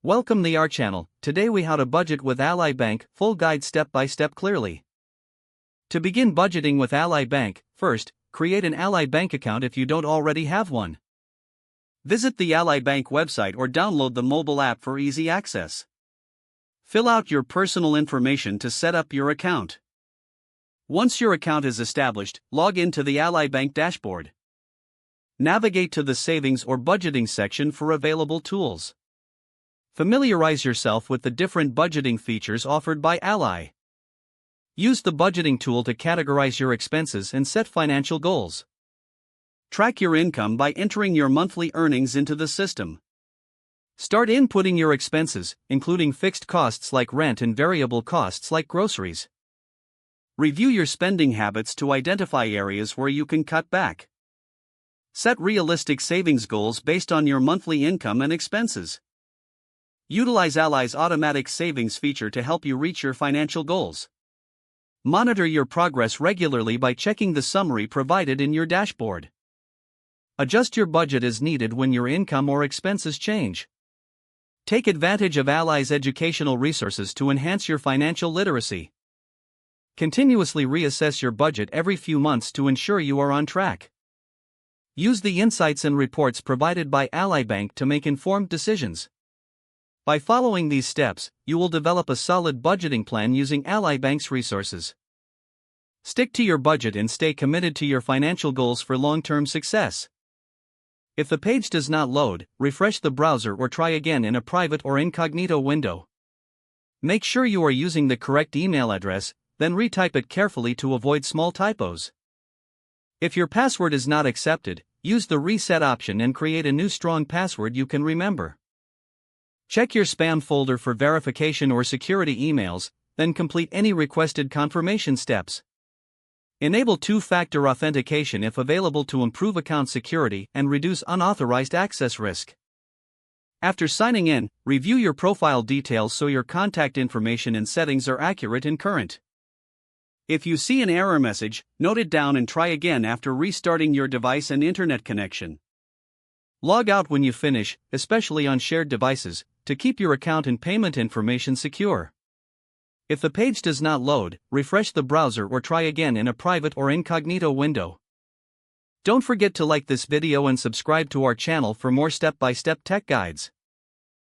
Welcome the our channel. Today we how to budget with Ally Bank, full guide step by step clearly. To begin budgeting with Ally Bank, first, create an Ally Bank account if you don't already have one. Visit the Ally Bank website or download the mobile app for easy access. Fill out your personal information to set up your account. Once your account is established, log into the Ally Bank dashboard. Navigate to the savings or budgeting section for available tools. Familiarize yourself with the different budgeting features offered by Ally. Use the budgeting tool to categorize your expenses and set financial goals. Track your income by entering your monthly earnings into the system. Start inputting your expenses, including fixed costs like rent and variable costs like groceries. Review your spending habits to identify areas where you can cut back. Set realistic savings goals based on your monthly income and expenses. Utilize Ally's automatic savings feature to help you reach your financial goals. Monitor your progress regularly by checking the summary provided in your dashboard. Adjust your budget as needed when your income or expenses change. Take advantage of Ally's educational resources to enhance your financial literacy. Continuously reassess your budget every few months to ensure you are on track. Use the insights and reports provided by Ally Bank to make informed decisions. By following these steps, you will develop a solid budgeting plan using Ally Bank's resources. Stick to your budget and stay committed to your financial goals for long-term success. If the page does not load, refresh the browser or try again in a private or incognito window. Make sure you are using the correct email address, then retype it carefully to avoid small typos. If your password is not accepted, use the reset option and create a new strong password you can remember. Check your spam folder for verification or security emails, then complete any requested confirmation steps. Enable two-factor authentication if available to improve account security and reduce unauthorized access risk. After signing in, review your profile details so your contact information and settings are accurate and current. If you see an error message, note it down and try again after restarting your device and internet connection. Log out when you finish, especially on shared devices, to keep your account and payment information secure. If the page does not load, refresh the browser or try again in a private or incognito window. Don't forget to like this video and subscribe to our channel for more step-by-step tech guides.